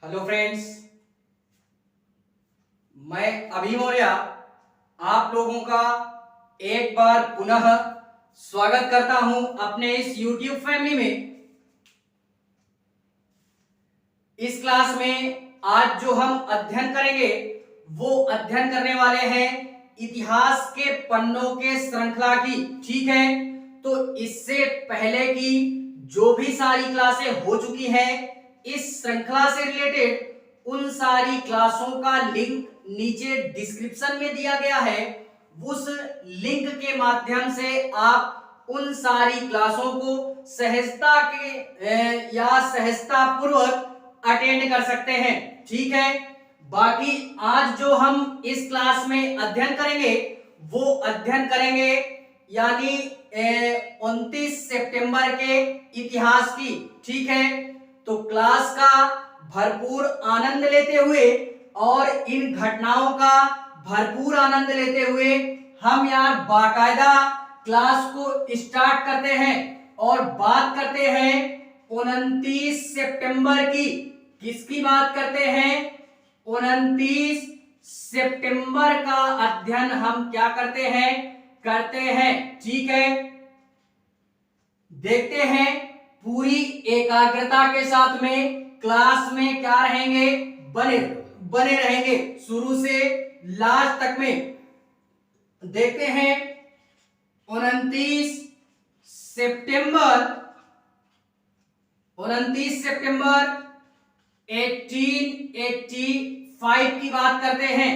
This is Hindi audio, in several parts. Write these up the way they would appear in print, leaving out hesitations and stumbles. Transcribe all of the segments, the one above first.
हेलो फ्रेंड्स, मैं अभी मौर्य आप लोगों का एक बार पुनः स्वागत करता हूं अपने इस YouTube फैमिली में। इस क्लास में आज जो हम अध्ययन करेंगे वो अध्ययन करने वाले हैं इतिहास के पन्नों के श्रृंखला की। ठीक है, तो इससे पहले की जो भी सारी क्लासें हो चुकी हैं इस श्रृंखला से रिलेटेड उन सारी क्लासों का लिंक नीचे डिस्क्रिप्शन में दिया गया है। उस लिंक के माध्यम से आप उन सारी क्लासों को सहजता के या सहजता पूर्वक अटेंड कर सकते हैं। ठीक है, बाकी आज जो हम इस क्लास में अध्ययन करेंगे वो अध्ययन करेंगे यानी 29 सितंबर के इतिहास की। ठीक है, तो क्लास का भरपूर आनंद लेते हुए और इन घटनाओं का भरपूर आनंद लेते हुए हम यार बाकायदा क्लास को स्टार्ट करते हैं और बात करते हैं 29 सितंबर की। किसकी बात करते हैं? 29 सितंबर का अध्ययन हम क्या करते हैं? ठीक है, देखते हैं पूरी एकाग्रता के साथ में क्लास में क्या रहेंगे, बने रहेंगे शुरू से लास्ट तक में। देखते हैं 29 सितंबर 1885 की बात करते हैं।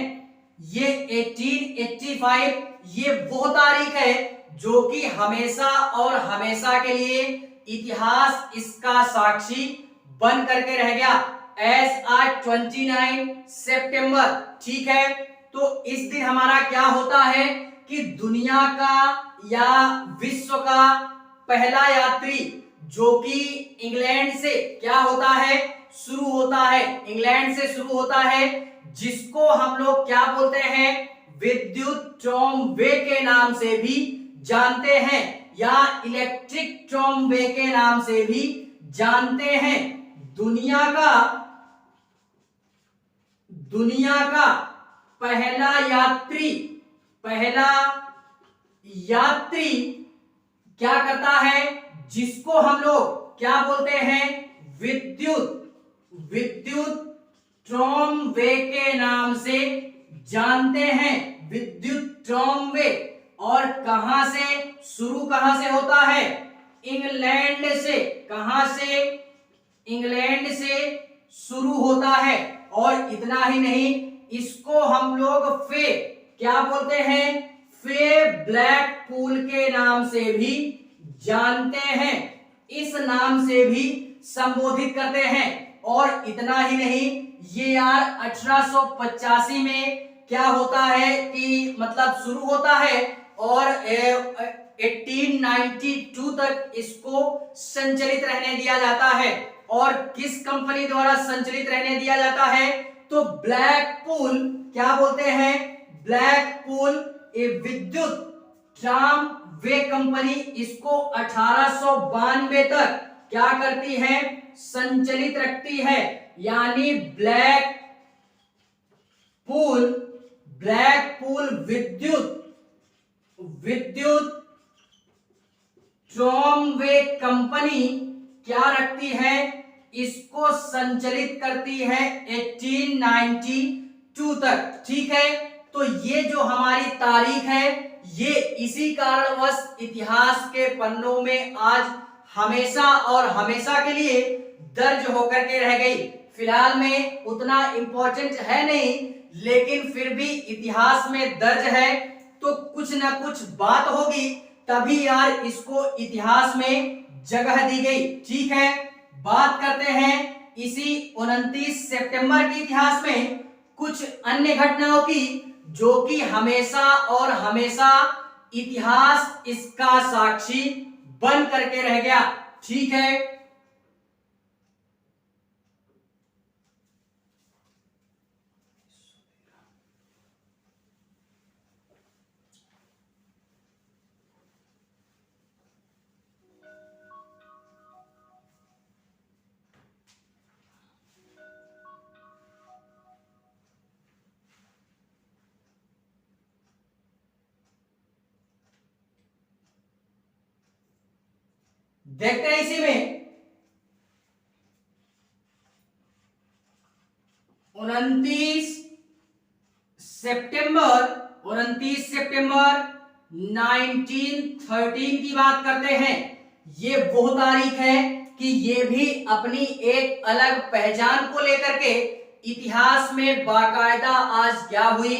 ये 1885 ये वो तारीख है जो कि हमेशा और हमेशा के लिए इतिहास इसका साक्षी बन करके रह गया एज आज 29 सितंबर। ठीक है, तो इस दिन हमारा क्या होता है कि दुनिया का या विश्व का पहला यात्री जो कि इंग्लैंड से क्या होता है, शुरू होता है, इंग्लैंड से शुरू होता है, जिसको हम लोग क्या बोलते हैं, विद्युत ट्रॉमवे के नाम से भी जानते हैं या इलेक्ट्रिक ट्रॉमवे के नाम से भी जानते हैं। दुनिया का पहला यात्री क्या करता है, जिसको हम लोग क्या बोलते हैं, विद्युत ट्रॉमवे के नाम से जानते हैं। विद्युत ट्रॉमवे और कहां से होता है, इंग्लैंड से। कहां से? इंग्लैंड से शुरू होता है। और इतना ही नहीं, इसको हम लोग क्या बोलते हैं, ब्लैक पूल के नाम से भी जानते हैं, इस नाम से भी संबोधित करते हैं। और इतना ही नहीं, ये यार 1885 में क्या होता है कि मतलब शुरू होता है और 1892 तक इसको संचालित रहने दिया जाता है। और किस कंपनी द्वारा संचालित रहने दिया जाता है? तो ब्लैक पूल, क्या बोलते हैं, ब्लैक पूल विद्युत ट्रामवे कंपनी इसको 1892 तक क्या करती है, संचालित रखती है। यानी ब्लैक पूल विद्युत ट्रॉमवे कंपनी क्या रखती है, इसको संचालित करती है 1892 तक। ठीक है, तो ये जो हमारी तारीख है ये इसी कारणवश इतिहास के पन्नों में आज हमेशा और हमेशा के लिए दर्ज होकर के रह गई। फिलहाल में उतना इंपॉर्टेंट है नहीं, लेकिन फिर भी इतिहास में दर्ज है तो कुछ ना कुछ बात होगी, तभी यार इसको इतिहास में जगह दी गई। ठीक है, बात करते हैं इसी 29 सितंबर के इतिहास में कुछ अन्य घटनाओं की जो कि हमेशा और हमेशा इतिहास इसका साक्षी बन करके रह गया। ठीक है, देखते हैं इसी में 29 सितंबर 1913 की बात करते हैं। ये वो तारीख है कि ये भी अपनी एक अलग पहचान को लेकर के इतिहास में बाकायदा आज क्या हुई,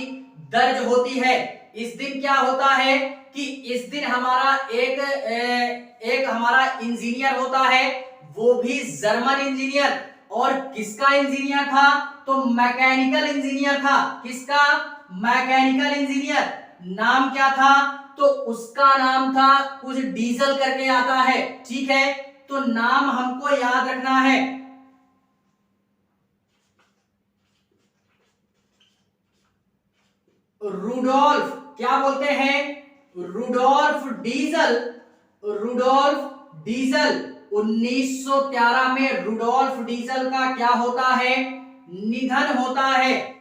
दर्ज होती है। इस दिन क्या होता है कि इस दिन हमारा एक हमारा इंजीनियर होता है, वो भी जर्मन इंजीनियर। और किसका इंजीनियर था? तो मैकेनिकल इंजीनियर था। किसका? Mechanical engineer. नाम क्या था? तो उसका नाम था कुछ डीजल करके आता है, ठीक है। तो नाम हमको याद रखना है। रुडोल्फ, क्या बोलते हैं? Rudolf diesel. रुडोल्फ डीजल 1913 में रुडोल्फ डीजल का क्या होता है? निधन होता है।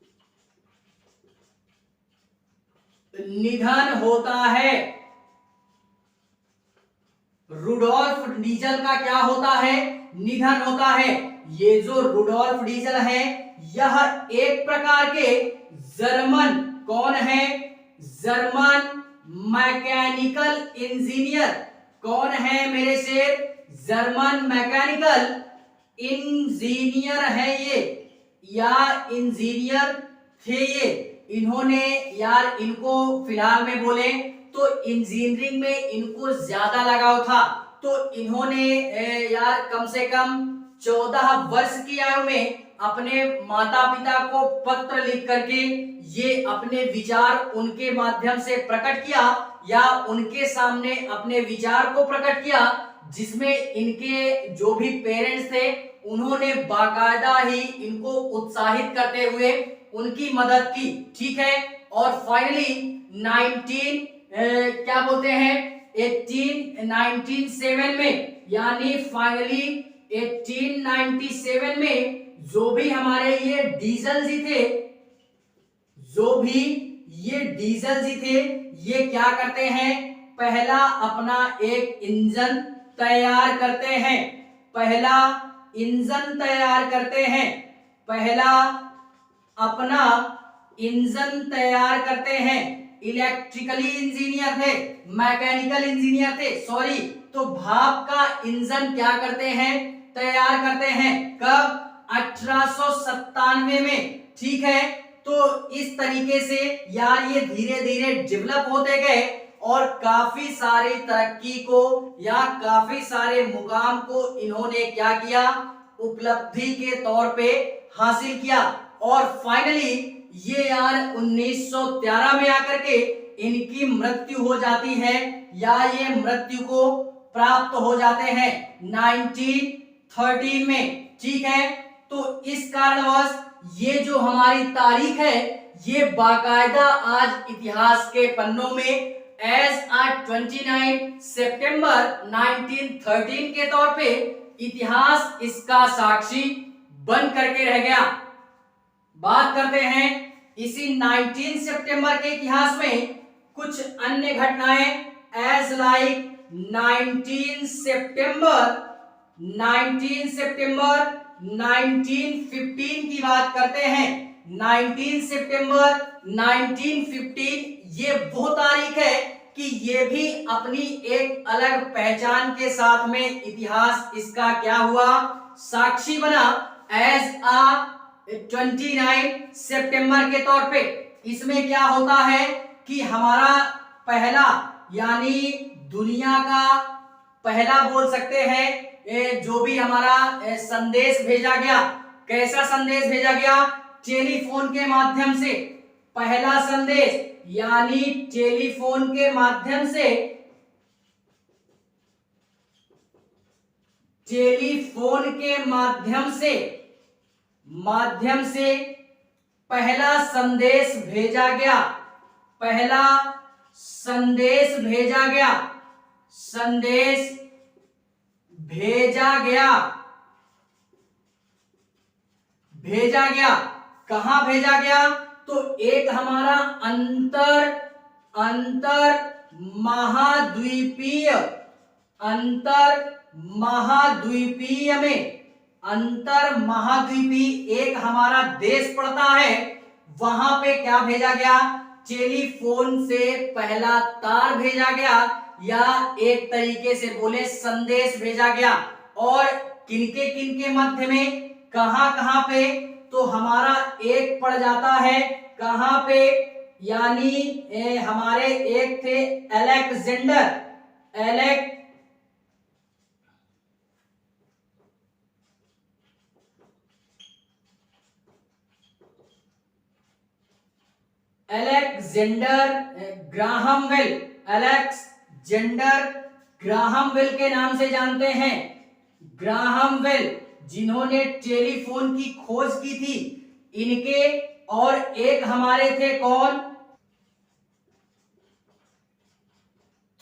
निधन होता है। रुडोल्फ डीजल का क्या होता है? निधन होता है। ये जो रुडोल्फ डीजल है, यह एक प्रकार के जर्मन, कौन है? German mechanical engineer. कौन है मेरे शेर? जर्मन मैकेनिकल इंजीनियर है ये, या इंजीनियर थे ये। इन्होंने यार, इनको फिलहाल में बोले तो इंजीनियरिंग में इनको ज्यादा लगाव था। तो इन्होंने यार कम से कम 14 वर्ष की आयु में अपने माता पिता को पत्र लिख करके ये अपने विचार उनके माध्यम से प्रकट किया, या उनके सामने अपने विचार को प्रकट किया, जिसमें इनके जो भी पेरेंट्स थे उन्होंने बाकायदा ही इनको उत्साहित करते हुए उनकी मदद की, ठीक है। और फाइनली 1997 में, यानी फाइनली 1897 में जो भी हमारे ये डीजल जी थे, जो भी ये डीजल जी थे, ये क्या करते हैं? पहला अपना एक इंजन तैयार करते हैं। पहला इंजन तैयार करते हैं। पहला अपना इंजन तैयार करते हैं। इलेक्ट्रिकली इंजीनियर थे, मैकेनिकल इंजीनियर थे, सॉरी। तो भाप का इंजन क्या करते हैं? तैयार करते हैं। कब? 1897 में, ठीक है। तो इस तरीके से यार ये धीरे धीरे डेवलप होते गए और काफी सारी तरक्की को या काफी सारे मुकाम को इन्होंने क्या किया? उपलब्धि के तौर पे हासिल किया। और फाइनली ये यार 1913 में आकर के इनकी मृत्यु हो जाती है, या ये मृत्यु को प्राप्त हो जाते हैं 1913 में, ठीक है। तो इस कारणवश ये जो हमारी तारीख है, ये बाकायदा आज इतिहास के पन्नों में एज 29 सितंबर 1913 के तौर पे इतिहास इसका साक्षी बन करके रह गया। बात करते हैं इसी 19 सितंबर के इतिहास में कुछ अन्य घटनाएं, एज लाइक 19 सितंबर 1915 की बात करते हैं। 19 सितंबर 1915 ये वो तारीख है कि ये भी अपनी एक अलग पहचान के साथ में इतिहास इसका क्या हुआ? साक्षी बना एज 29 सितंबर के तौर पे। इसमें क्या होता है कि हमारा पहला, यानी दुनिया का पहला बोल सकते हैं, जो भी हमारा संदेश भेजा गया, कैसा संदेश भेजा गया? टेलीफोन के माध्यम से। पहला संदेश यानी टेलीफोन के माध्यम से, टेलीफोन के माध्यम से पहला संदेश भेजा गया। पहला संदेश भेजा गया। संदेश भेजा गया। भेजा गया कहां भेजा गया? तो एक हमारा अंतर महाद्वीपीय महाद्वीपीय में, अंतर महाद्वीपीय एक हमारा देश पड़ता है, वहां पे क्या भेजा गया, टेलीफोन से पहला तार भेजा गया, या एक तरीके से बोले संदेश भेजा गया। और किनके किनके मध्य में, कहां कहां पे, तो हमारा एक पड़ जाता है कहां पे, यानी हमारे एक थे अलेक्जेंडर ग्राहम बेल के नाम से जानते हैं। ग्राहम बेल जिन्होंने टेलीफोन की खोज की थी, इनके, और एक हमारे थे कौन,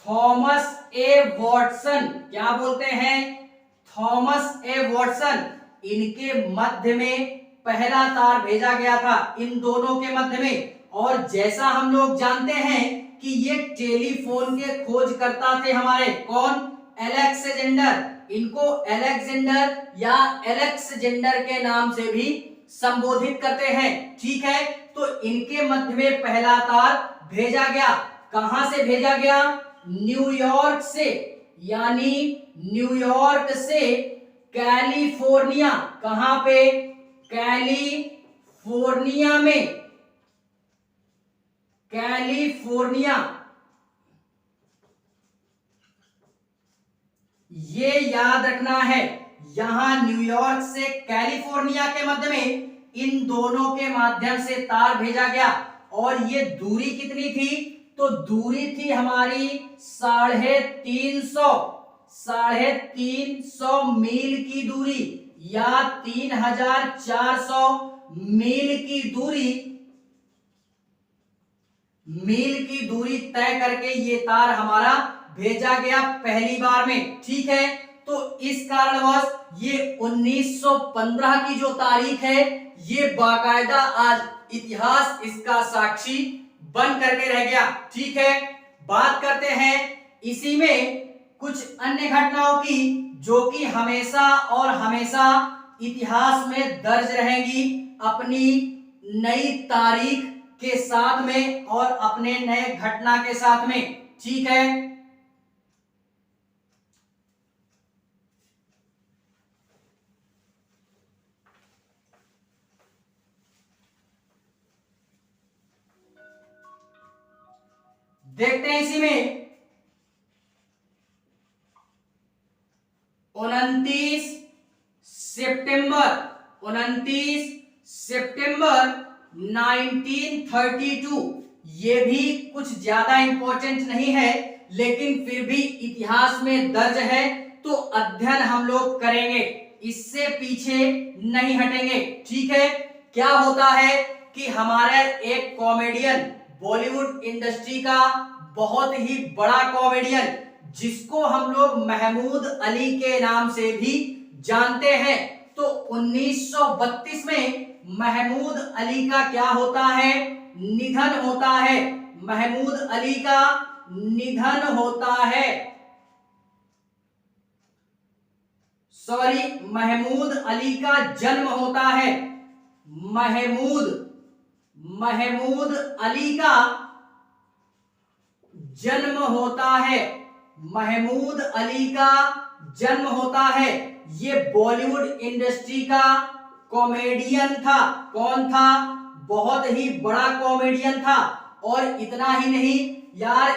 थॉमस ए वॉटसन। क्या बोलते हैं, थॉमस ए वॉटसन। इनके मध्य में पहला तार भेजा गया था, इन दोनों के मध्य में। और जैसा हम लोग जानते हैं कि ये टेलीफोन के खोजकर्ता थे हमारे कौन, अलेक्जेंडर। इनको अलेक्जेंडर या अलेक्जेंडर के नाम से भी संबोधित करते हैं, ठीक है। तो इनके मध्य में पहला तार भेजा गया, कहां से भेजा गया, न्यूयॉर्क से, यानी न्यूयॉर्क से कैलिफोर्निया, कहां पे, कैलिफोर्निया में, कैलिफोर्निया। ये याद रखना है, यहां न्यूयॉर्क से कैलिफोर्निया के मध्य में इन दोनों के माध्यम से तार भेजा गया। और ये दूरी कितनी थी, तो दूरी थी हमारी 350 मील की दूरी, या 3400 मील की दूरी तय करके ये तार हमारा भेजा गया पहली बार में, ठीक है। तो इस कारणवश ये 1915 की जो तारीख है, ये बाकायदा आज इतिहास इसका साक्षी बन करके रह गया, ठीक है। बात करते हैं इसी में कुछ अन्य घटनाओं की, जो कि हमेशा और हमेशा इतिहास में दर्ज रहेंगी, अपनी नई तारीख के साथ में और अपने नए घटना के साथ में, ठीक है। देखते हैं इसी में 29 सितंबर 1932, ये भी कुछ ज्यादा इंपॉर्टेंट नहीं है, लेकिन फिर भी इतिहास में दर्ज है, तो अध्ययन हम लोग करेंगे, इससे पीछे नहीं हटेंगे, ठीक है। क्या होता है कि हमारा एक कॉमेडियन, बॉलीवुड इंडस्ट्री का बहुत ही बड़ा कॉमेडियन, जिसको हम लोग महमूद अली के नाम से भी जानते हैं, तो 1932 में महमूद अली का क्या होता है, निधन होता है। महमूद अली का निधन होता है, महमूद अली का जन्म होता है। महमूद अली का जन्म होता है, महमूद अली का जन्म होता है। ये बॉलीवुड इंडस्ट्री का कॉमेडियन था। कौन था, बहुत ही बड़ा कॉमेडियन था। और इतना ही नहीं यार,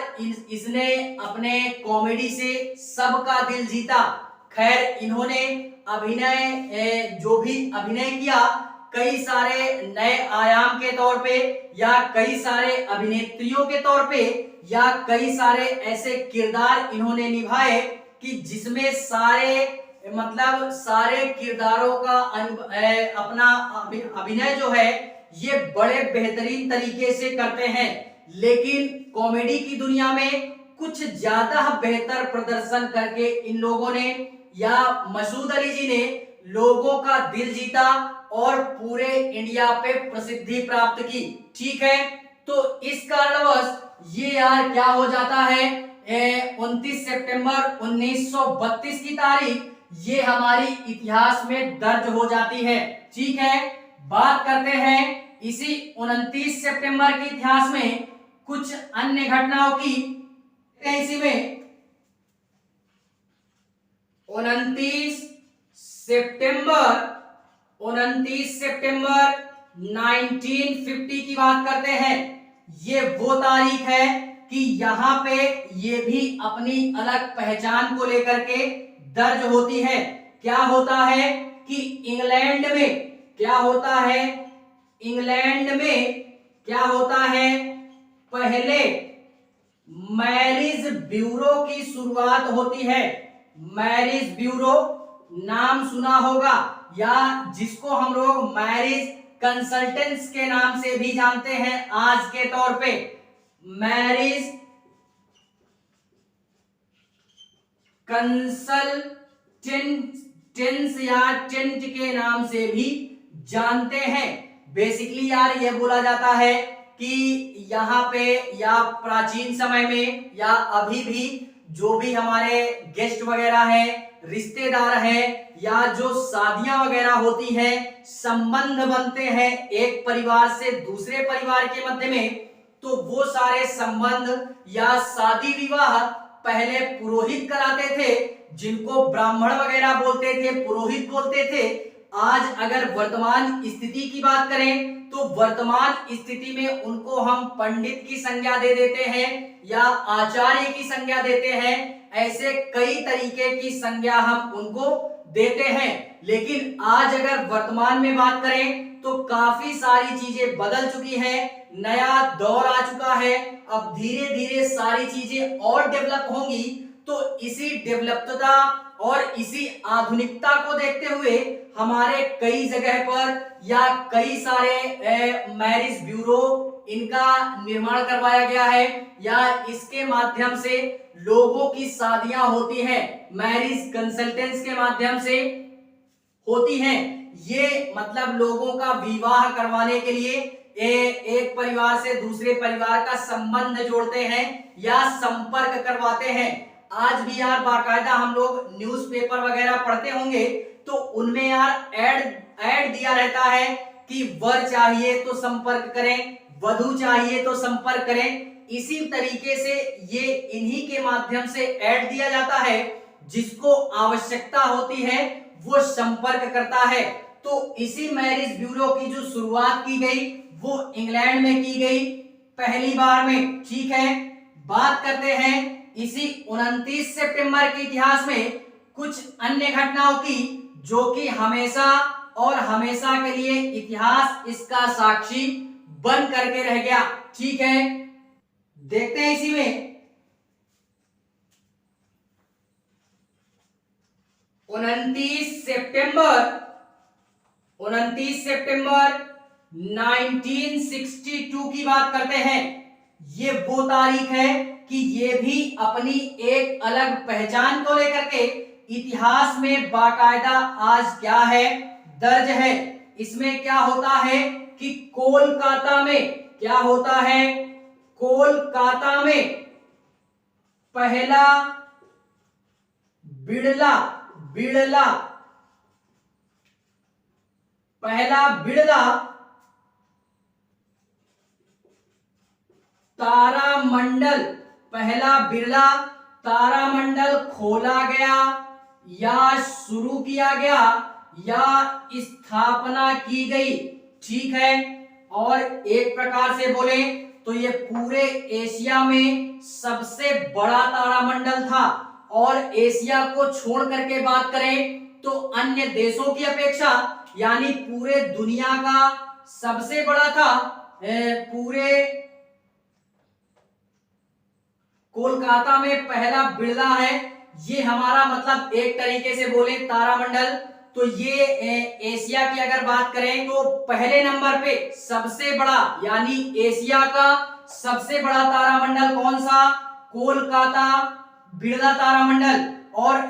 इसने अपने कॉमेडी से सबका दिल जीता। खैर, इन्होंने अभिनय, जो भी अभिनय किया, कई सारे नए आयाम के तौर पे, या कई सारे अभिनेत्रियों के तौर पे, या कई सारे ऐसे किरदार इन्होंने निभाए कि जिसमें सारे किरदारों का अपना अभिनय जो है, ये बड़े बेहतरीन तरीके से करते हैं। लेकिन कॉमेडी की दुनिया में कुछ ज्यादा बेहतर प्रदर्शन करके इन लोगों ने, या मसूद अली जी ने, लोगों का दिल जीता और पूरे इंडिया पे प्रसिद्धि प्राप्त की, ठीक है। तो इस कारणवश ये यार क्या हो जाता है, 29 सितंबर 1932 की तारीख ये हमारी इतिहास में दर्ज हो जाती है। ठीक है, बात करते हैं इसी 29 सितंबर के इतिहास में कुछ अन्य घटनाओं की। इसी में 29 सितंबर 1950 की बात करते हैं। ये वो तारीख है कि यहाँ पे ये भी अपनी अलग पहचान को लेकर के दर्ज होती है। क्या होता है कि इंग्लैंड में क्या होता है पहले मैरिज ब्यूरो की शुरुआत होती है। मैरिज ब्यूरो नाम सुना होगा, या जिसको हम लोग मैरिज कंसल्टेंट्स के नाम से भी जानते हैं आज के तौर पे। मैरिज कंसल्टेंट्स या टेंट के नाम से भी जानते हैं। बेसिकली यार ये बोला जाता है कि यहाँ पे या प्राचीन समय में या अभी भी जो भी हमारे गेस्ट वगैरह हैं, रिश्तेदार हैं, या जो शादियां वगैरह होती हैं, संबंध बनते हैं एक परिवार से दूसरे परिवार के मध्य में, तो वो सारे संबंध या शादी विवाह पहले पुरोहित कराते थे, जिनको ब्राह्मण वगैरह बोलते थे, पुरोहित बोलते थे। आज अगर वर्तमान स्थिति की बात करें तो वर्तमान स्थिति में उनको हम पंडित की संज्ञा दे देते हैं या आचार्य की संज्ञा देते हैं। ऐसे कई तरीके की संज्ञा हम उनको देते हैं। लेकिन आज अगर वर्तमान में बात करें तो काफी सारी चीजें बदल चुकी हैं, नया दौर आ चुका है। अब धीरे धीरे सारी चीजें और डेवलप होंगी, तो इसी डेवलपता और इसी आधुनिकता को देखते हुए हमारे कई जगह पर या कई सारे मैरिज ब्यूरो इनका निर्माण करवाया गया है, या इसके माध्यम से लोगों की शादियां होती हैं, मैरिज कंसल्टेंट्स के माध्यम से होती हैं। ये मतलब लोगों का विवाह करवाने के लिए एक परिवार से दूसरे परिवार का संबंध जोड़ते हैं या संपर्क करवाते हैं। आज भी यार बाकायदा हम लोग न्यूज़पेपर वगैरह पढ़ते होंगे तो उनमें यार ऐड दिया रहता है कि वर चाहिए तो संपर्क करें, वधू चाहिए तो संपर्क करें। इसी तरीके से ये इन्हीं के माध्यम से ऐड दिया जाता है, जिसको आवश्यकता होती है वो संपर्क करता है। तो इसी मैरिज ब्यूरो की जो शुरुआत की गई वो इंग्लैंड में की गई पहली बार में। ठीक है, बात करते हैं इसी 29 सितंबर के इतिहास में कुछ अन्य घटनाओं की, जो कि हमेशा और हमेशा के लिए इतिहास इसका साक्षी बन करके रह गया। ठीक है, देखते हैं इसी में 29 सितंबर 1962 की बात करते हैं। ये वो तारीख है कि ये भी अपनी एक अलग पहचान को लेकर के इतिहास में बाकायदा आज क्या है दर्ज है। इसमें क्या होता है कि कोलकाता में क्या होता है, कोलकाता में पहला बिड़ला तारामंडल, पहला बिरला तारामंडल खोला गया या शुरू किया गया या स्थापना की गई। ठीक है, और एक प्रकार से बोले तो ये पूरे एशिया में सबसे बड़ा तारामंडल था, और एशिया को छोड़ करके बात करें तो अन्य देशों की अपेक्षा यानी पूरे दुनिया का सबसे बड़ा था। पूरे कोलकाता में पहला बिरला है। ये हमारा मतलब एक तरीके से बोले तारामंडल, तो ये एशिया की अगर बात करें तो पहले नंबर पे सबसे बड़ा यानी एशिया का सबसे बड़ा तारामंडल कौन सा, कोलकाता बिरला तारामंडल। और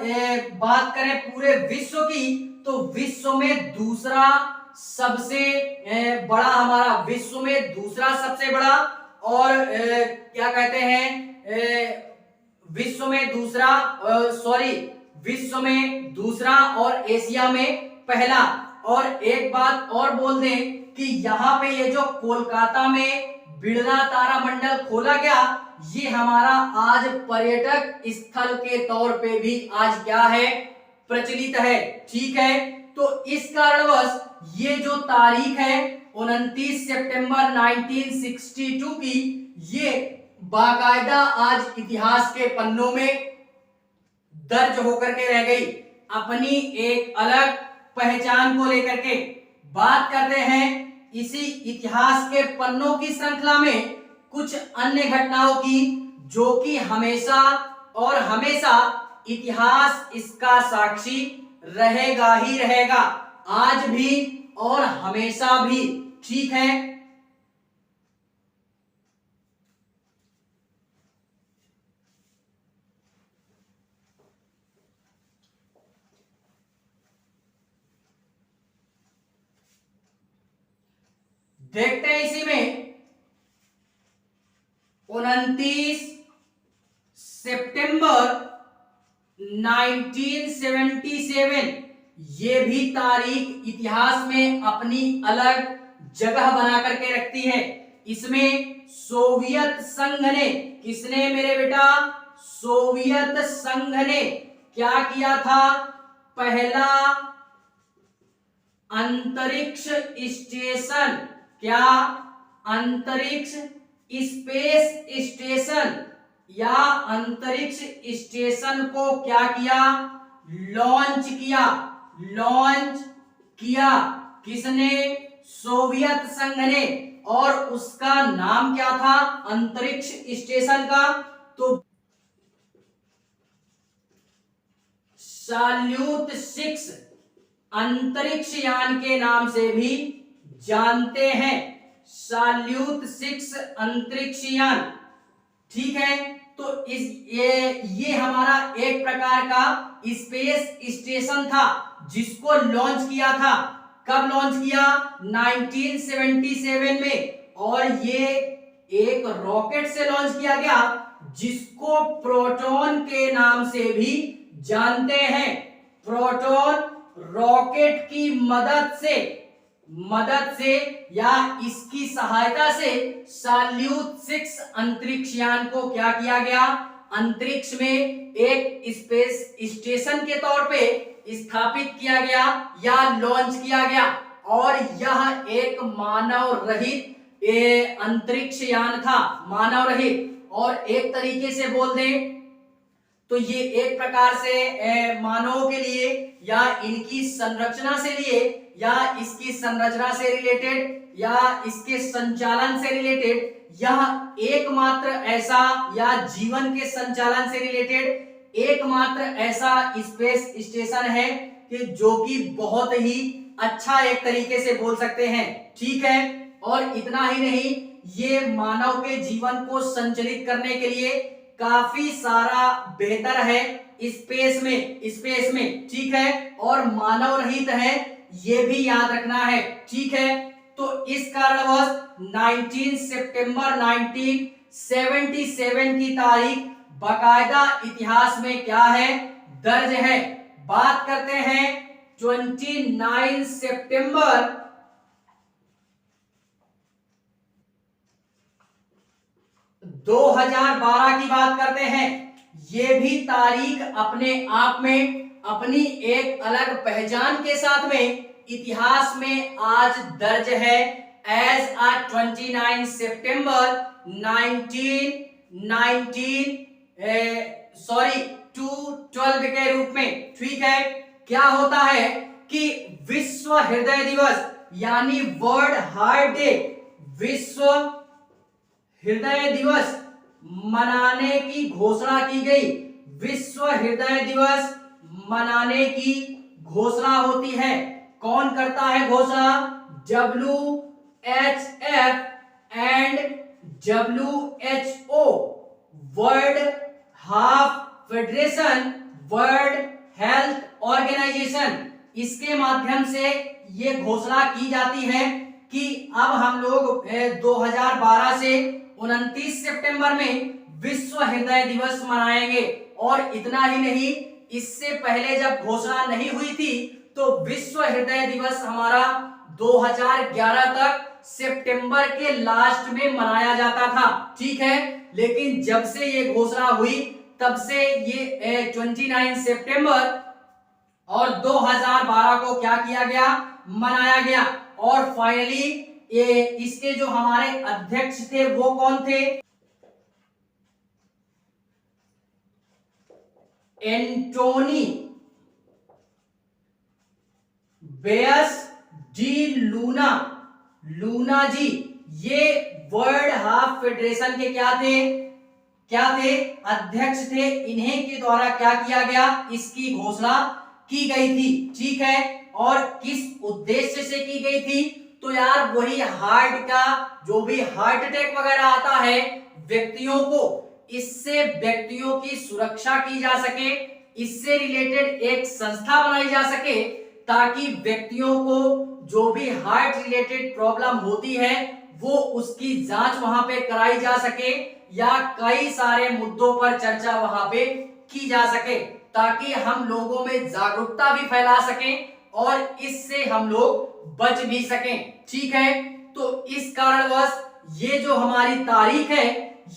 बात करें पूरे विश्व की तो विश्व में दूसरा सबसे बड़ा, हमारा विश्व में दूसरा सबसे बड़ा, और क्या कहते हैं विश्व में दूसरा, विश्व में दूसरा और एशिया में पहला। और एक बात और बोल दें कि यहाँ पे ये जो कोलकाता में बिड़ला तारामंडल खोला गया, ये हमारा आज पर्यटक स्थल के तौर पे भी आज क्या है, प्रचलित है। ठीक है, तो इस कारणवश ये जो तारीख है 29 सितंबर 1962 की, ये बाकायदा आज इतिहास के पन्नों में दर्ज होकर के रह गई, अपनी एक अलग पहचान को लेकर के। बात करते हैं इसी इतिहास के पन्नों की श्रृंखला में कुछ अन्य घटनाओं की, जो कि हमेशा और हमेशा इतिहास इसका साक्षी रहेगा ही रहेगा, आज भी और हमेशा भी। ठीक है, देखते हैं इसी में 29 सितंबर 1977, ये भी तारीख इतिहास में अपनी अलग जगह बना करके रखती है। इसमें सोवियत संघ ने, किसने मेरे बेटा, सोवियत संघ ने क्या किया था, पहला अंतरिक्ष स्टेशन, क्या अंतरिक्ष स्पेस स्टेशन या अंतरिक्ष स्टेशन को क्या किया, लॉन्च किया। किसने, सोवियत संघ ने। और उसका नाम क्या था अंतरिक्ष स्टेशन का, तो साल्यूट 6 अंतरिक्ष यान के नाम से भी जानते हैं, साल्यूट 6 अंतरिक्ष यान। ठीक है, तो ये हमारा एक प्रकार का स्पेस स्टेशन था जिसको लॉन्च किया था। कब लॉन्च किया, 1977 में। और ये एक रॉकेट से लॉन्च किया गया जिसको प्रोटॉन के नाम से भी जानते हैं। प्रोटॉन रॉकेट की मदद से या इसकी सहायता से साल्यूट 6 अंतरिक्ष यान को क्या किया गया, अंतरिक्ष में एक स्पेस स्टेशन के तौर पे स्थापित किया गया या लॉन्च किया गया। और यह एक मानव रहित अंतरिक्ष यान था, मानव रहित। और एक तरीके से बोल दें तो ये एक प्रकार से मानवों के लिए या इनकी संरचना से लिए या इसकी संरचना से रिलेटेड या इसके संचालन से रिलेटेड, यह एकमात्र ऐसा या जीवन के संचालन से रिलेटेड एकमात्र ऐसा स्पेस स्टेशन है कि जो कि बहुत ही अच्छा एक तरीके से बोल सकते हैं। ठीक है, और इतना ही नहीं, ये मानव के जीवन को संचालित करने के लिए काफी सारा बेहतर है स्पेस में। ठीक है, और मानव रहित है, ये भी याद रखना है। ठीक है, तो इस कारणवश 19 सितंबर 1977 की तारीख बाकायदा इतिहास में क्या है, दर्ज है। बात करते हैं 29 सितंबर 2012 की बात करते हैं। ये भी तारीख अपने आप में अपनी एक अलग पहचान के साथ में इतिहास में आज दर्ज है एज 29 सितंबर 2012 के रूप में। ठीक है, क्या होता है कि विश्व हृदय दिवस यानी वर्ल्ड हार्ट डे, विश्व हृदय दिवस मनाने की घोषणा की गई। विश्व हृदय दिवस मनाने की घोषणा होती है। कौन करता है घोषणा, WHF and WHO, world heart federation, world health organisation. इसके माध्यम से ये घोषणा की जाती है कि अब हम लोग 2012 से 29 सितंबर में विश्व हृदय दिवस मनाएंगे। और इतना ही नहीं, इससे पहले जब घोषणा नहीं हुई थी तो विश्व हृदय दिवस हमारा 2011 तक सितंबर के लास्ट में मनाया जाता था, ठीक है। लेकिन जब से ये घोषणा हुई तब से ये 29 सितंबर और 2012 को क्या किया गया, मनाया गया। और फाइनली ये इसके जो हमारे अध्यक्ष थे वो कौन थे, एंटोनी बेयस डी लूना जी। ये वर्ल्ड हाफ फेडरेशन के क्या थे, अध्यक्ष थे। इन्हीं के द्वारा क्या किया गया, इसकी घोषणा की गई थी, ठीक है। और किस उद्देश्य से की गई थी, तो यार वही हार्ट का जो भी हार्ट अटैक वगैरह आता है व्यक्तियों को, इससे व्यक्तियों की सुरक्षा की जा सके, इससे रिलेटेड एक संस्था बनाई जा सके ताकि व्यक्तियों को जो भी हार्ट रिलेटेड प्रॉब्लम होती है वो उसकी जांच वहां पे कराई जा सके, या कई सारे मुद्दों पर चर्चा वहां पे की जा सके ताकि हम लोगों में जागरूकता भी फैला सकें और इससे हम लोग बच भी सकें, ठीक है। तो इस कारणवश ये जो हमारी तारीख है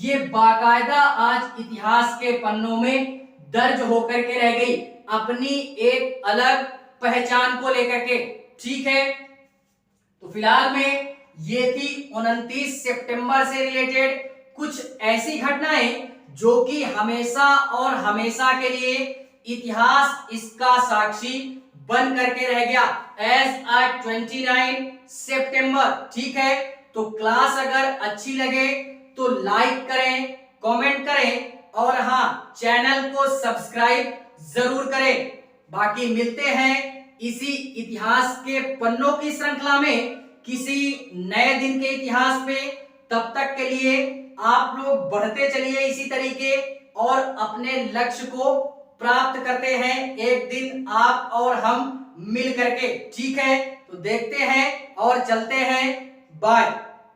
ये बाकायदा आज इतिहास के पन्नों में दर्ज होकर के रह गई, अपनी एक अलग पहचान को लेकर के, ठीक है। तो फिलहाल में ये थी 29 सितंबर से रिलेटेड कुछ ऐसी घटनाएं जो कि हमेशा और हमेशा के लिए इतिहास इसका साक्षी बन करके रह गया एज अ 29 सितंबर, ठीक है। तो क्लास अगर अच्छी लगे तो लाइक करें, कमेंट करें और हाँ, चैनल को सब्सक्राइब जरूर करें। बाकी मिलते हैं इसी इतिहास के पन्नों की श्रृंखला में किसी नए दिन के इतिहास पे। तब तक के लिए आप लोग बढ़ते चलिए इसी तरीके और अपने लक्ष्य को प्राप्त करते हैं एक दिन आप और हम मिल करके, ठीक है। तो देखते हैं और चलते हैं, बाय।